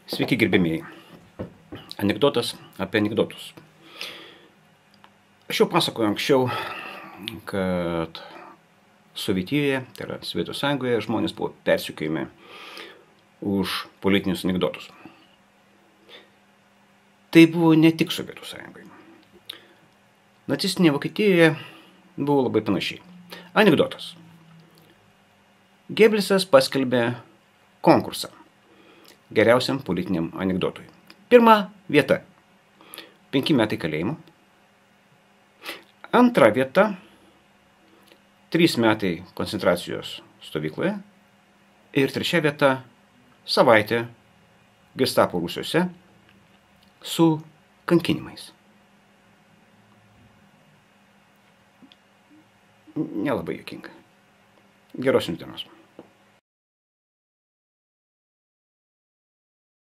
Sveiki gerbėmėjai. Anekdotas apie anekdotus. Aš jau pasakojau anksčiau, kad Sovietijoje, tai yra Sovietų Sąjungoje, žmonės buvo persekiojami už politinius anekdotus. Tai buvo ne tik Sovietų Sąjungoje. Nacistinėje Vokietijoje buvo labai panašiai. Anekdotas. Gebelsas paskelbė konkursą geriausiam politiniam anekdotui. Pirma vieta – 5 metai kalėjimo. Antra vieta – 3 metai koncentracijos stovykloje. Ir trečia vieta – savaitė Gestapo rūsiuose su kankinimais. Nelabai juokinga. Geros jums dienos.